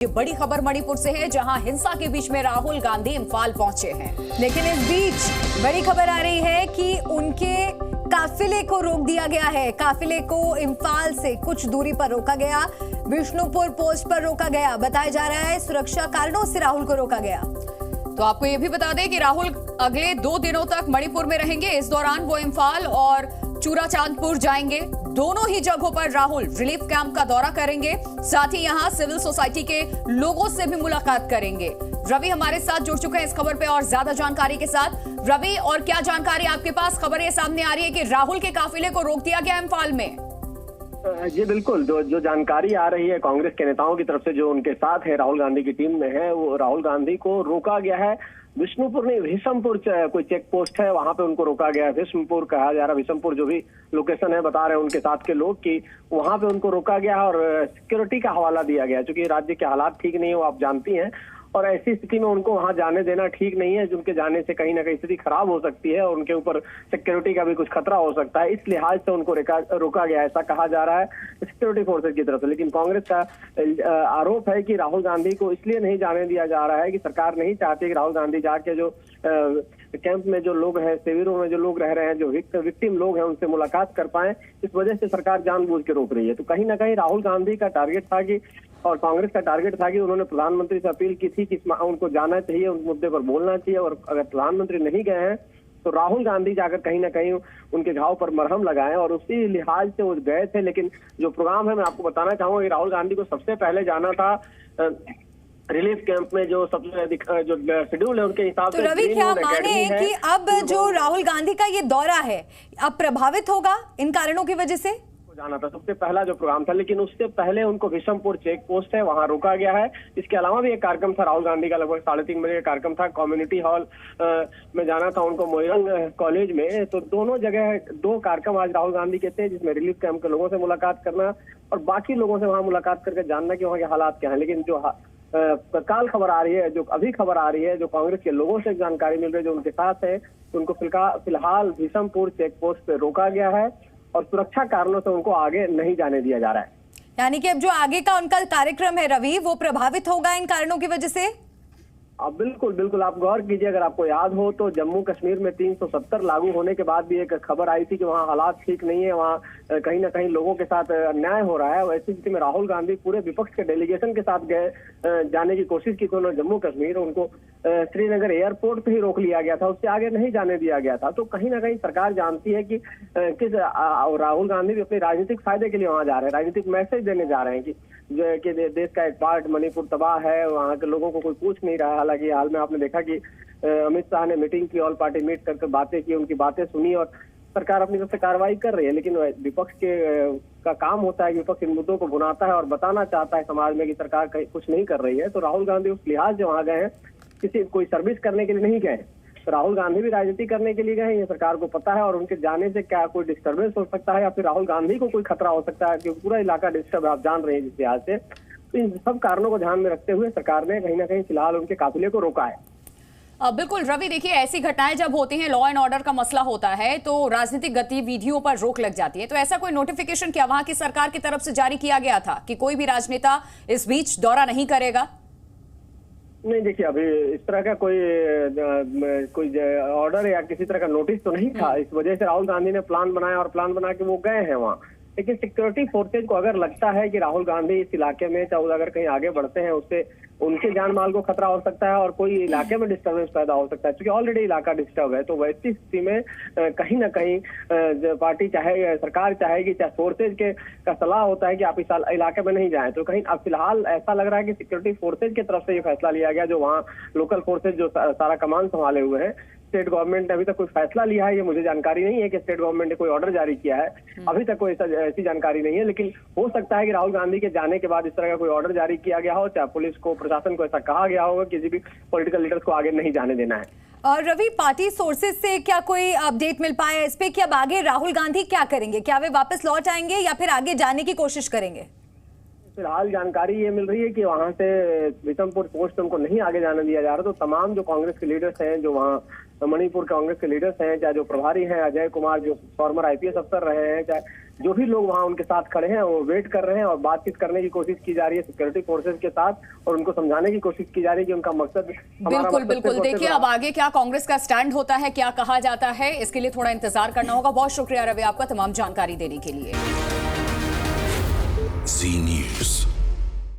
ये बड़ी खबर मणिपुर से है, जहां हिंसा के बीच में राहुल गांधी इंफाल पहुंचे हैं। लेकिन इस बीच बड़ी खबर आ रही है कि उनके काफिले को रोक दिया गया है। काफिले को इंफाल से कुछ दूरी पर रोका गया, विष्णुपुर पोस्ट पर रोका गया। बताया जा रहा है सुरक्षा कारणों से राहुल को रोका गया। तो आपको ये भी बता दें कि राहुल अगले 2 दिनों तक मणिपुर में रहेंगे। इस दौरान वो इंफाल और चूराचांदपुर जाएंगे। दोनों ही जगहों पर राहुल रिलीफ कैंप का दौरा करेंगे, साथ ही यहां सिविल सोसाइटी के लोगों से भी मुलाकात करेंगे। रवि हमारे साथ जुड़ चुके हैं इस खबर पे और ज्यादा जानकारी के साथ। रवि, और क्या जानकारी आपके पास? खबर ये सामने आ रही है कि राहुल के काफिले को रोक दिया गया इंफाल में। जी बिल्कुल, जो जानकारी आ रही है कांग्रेस के नेताओं की तरफ से जो उनके साथ है, राहुल गांधी की टीम में है, वो राहुल गांधी को रोका गया है। विष्णुपुर नहीं, विषमपुर कोई चेक पोस्ट है, वहां पे उनको रोका गया है। विषमपुर कहा जा रहा है, विषमपुर जो भी लोकेशन है, बता रहे हैं उनके साथ के लोग कि वहां पे उनको रोका गया है और सिक्योरिटी का हवाला दिया गया, क्योंकि राज्य के हालात ठीक नहीं है, वो आप जानती हैं। और ऐसी स्थिति में उनको वहां जाने देना ठीक नहीं है, जिनके जाने से कहीं ना कहीं स्थिति खराब हो सकती है और उनके ऊपर सिक्योरिटी का भी कुछ खतरा हो सकता है। इस लिहाज से उनको रोका गया, ऐसा कहा जा रहा है सिक्योरिटी फोर्सेज की तरफ से। लेकिन कांग्रेस का आरोप है कि राहुल गांधी को इसलिए नहीं जाने दिया जा रहा है कि सरकार नहीं चाहती कि राहुल गांधी जाके जो कैंप में जो लोग हैं, शिविरों में जो लोग रह रहे हैं, जो विक्टिम लोग हैं, उनसे मुलाकात कर पाए। इस वजह से सरकार जानबूझ के रोक रही है। तो कहीं ना कहीं राहुल गांधी का टारगेट था कि, और कांग्रेस का टारगेट था कि उन्होंने प्रधानमंत्री से अपील की थी कि उनको जाना चाहिए, उस मुद्दे पर बोलना चाहिए, और अगर प्रधानमंत्री नहीं गए हैं तो राहुल गांधी जाकर कहीं ना कहीं उनके घाव पर मरहम लगाएं, और उसी लिहाज से वो गए थे। लेकिन जो प्रोग्राम है, मैं आपको बताना चाहूंगा कि राहुल गांधी को सबसे पहले जाना था रिलीफ कैंप में, जो सबसे जो शेड्यूल है उनके हिसाब से। तो रवि, क्या माने कि अब जो राहुल गांधी का ये दौरा है अब प्रभावित होगा इन कारणों की वजह से? जाना था सबसे पहला जो प्रोग्राम था, लेकिन उससे पहले उनको विषमपुर चेक पोस्ट है, वहां रोका गया है। इसके अलावा भी एक कार्यक्रम था राहुल गांधी का, लगभग 3:30 बजे का कार्यक्रम था। कम्युनिटी हॉल में जाना था उनको, मोइरंग कॉलेज में। तो दोनों जगह 2 कार्यक्रम आज राहुल गांधी के थे, जिसमें रिलीफ कैंप के लोगों से मुलाकात करना और बाकी लोगों से वहां मुलाकात करके जानना कि वहाँ के हालात क्या है। लेकिन जो तत्काल खबर आ रही है, जो अभी खबर आ रही है, जो कांग्रेस के लोगों से जानकारी मिल रही है, जो उनके साथ है, उनको फिलहाल विषमपुर चेक पोस्ट पे रोका गया है और सुरक्षा कारणों से उनको आगे नहीं जाने दिया जा रहा है। यानी कि अब जो आगे का उनका कार्यक्रम है रवि, वो प्रभावित होगा इन कारणों की वजह से? बिल्कुल बिल्कुल, आप गौर कीजिए, अगर आपको याद हो तो जम्मू कश्मीर में 370 लागू होने के बाद भी एक खबर आई थी कि वहाँ हालात ठीक नहीं है, वहाँ कहीं ना कहीं लोगों के साथ अन्याय हो रहा है। वैसी स्थिति में राहुल गांधी पूरे विपक्ष के डेलीगेशन के साथ गए, जाने की कोशिश की थी उन्होंने जम्मू कश्मीर। उनको श्रीनगर एयरपोर्ट पे ही रोक लिया गया था, उससे आगे नहीं जाने दिया गया था। तो कहीं ना कहीं सरकार जानती है कि राहुल गांधी भी अपने राजनीतिक फायदे के लिए वहां जा रहे हैं, राजनीतिक मैसेज देने जा रहे हैं कि देश का एक पार्ट मणिपुर तबाह है, वहाँ के लोगों को कोई पूछ नहीं रहा। हालांकि हाल में आपने देखा कि अमित शाह ने मीटिंग की, ऑल पार्टी मीट करके बातें की, उनकी बातें सुनी और सरकार अपनी तरफ से कार्रवाई कर रही है। लेकिन विपक्ष का काम होता है कि विपक्ष इन मुद्दों को भुनाता है और बताना चाहता है समाज में कि सरकार कुछ नहीं कर रही है। तो राहुल गांधी उस लिहाज से वहां गए हैं, कोई सर्विस करने के लिए नहीं गए। तो राहुल गांधी भी राजनीति करने के लिए गए हैं, ये सरकार को पता है। और उनके जाने से क्या कोई डिस्टर्बेंस हो सकता है या फिर राहुल गांधी को कोई खतरा हो सकता है, क्योंकि पूरा इलाका डिस्टर्ब है, आप जान रहे हैं जिस लिहाज से। तो इन सब कारणों को ध्यान में रखते हुए सरकार ने कहीं ना कहीं फिलहाल उनके काफिले को रोका है। बिल्कुल रवि, देखिए ऐसी घटनाएं जब होती हैं, लॉ एंड ऑर्डर का मसला होता है, तो राजनीतिक गतिविधियों पर रोक लग जाती है। तो ऐसा कोई नोटिफिकेशन क्या वहां की सरकार की तरफ से जारी किया गया था कि कोई भी राजनेता इस बीच दौरा नहीं करेगा? नहीं, देखिए अभी इस तरह का कोई ऑर्डर या किसी तरह का नोटिस तो नहीं था। इस वजह से राहुल गांधी ने प्लान बनाया और प्लान बना के वो गए हैं वहाँ। लेकिन सिक्योरिटी फोर्सेज को अगर लगता है कि राहुल गांधी इस इलाके में चाहे अगर कहीं आगे बढ़ते हैं, उससे उनके जान माल को खतरा हो सकता है और कोई इलाके में डिस्टर्बेंस पैदा हो सकता है, क्योंकि ऑलरेडी इलाका डिस्टर्ब है। तो वैसी स्थिति में कहीं ना कहीं पार्टी चाहे, सरकार चाहेगी, चाहे फोर्सेज का सलाह होता है कि आप इस इलाके में नहीं जाएं। तो कहीं अब फिलहाल ऐसा लग रहा है कि सिक्योरिटी फोर्सेज की तरफ से ये फैसला लिया गया, जो वहाँ लोकल फोर्सेज जो सारा कमान संभाले हुए हैं। स्टेट गवर्नमेंट ने अभी तक कोई फैसला लिया है ये मुझे जानकारी नहीं है कि स्टेट गवर्नमेंट ने कोई ऑर्डर जारी किया है, अभी तक कोई ऐसी जानकारी नहीं है। लेकिन हो सकता है कि राहुल गांधी के जाने के बाद इस तरह का कोई ऑर्डर जारी किया गया हो, चाहे पुलिस को, प्रशासन को ऐसा कहा गया होगा किसी भी पॉलिटिकल लीडर्स को आगे नहीं जाने देना है। और रवि, पार्टी सोर्सेज से क्या कोई अपडेट मिल पाया इस पे कि अब आगे राहुल गांधी क्या करेंगे? क्या वे वापस लौट आएंगे या फिर आगे जाने की कोशिश करेंगे? फिलहाल जानकारी ये मिल रही है कि वहां से विषमपुर पोस्ट उनको नहीं आगे जाने दिया जा रहा। तो तमाम जो कांग्रेस के लीडर्स हैं, जो वहाँ मणिपुर कांग्रेस के लीडर्स हैं, चाहे जो प्रभारी हैं अजय कुमार जो फॉर्मर आईपीएस अफसर रहे हैं, चाहे जो भी लोग वहाँ उनके साथ खड़े हैं, वो वेट कर रहे हैं और बातचीत करने की कोशिश की जा रही है सिक्योरिटी फोर्सेज के साथ और उनको समझाने की कोशिश की जा रही है कि उनका मकसद बिल्कुल बिल्कुल। देखिए अब आगे क्या कांग्रेस का स्टैंड होता है, क्या कहा जाता है, इसके लिए थोड़ा इंतजार करना होगा। बहुत शुक्रिया रवि आपका तमाम जानकारी देने के लिए। जी न्यूज़।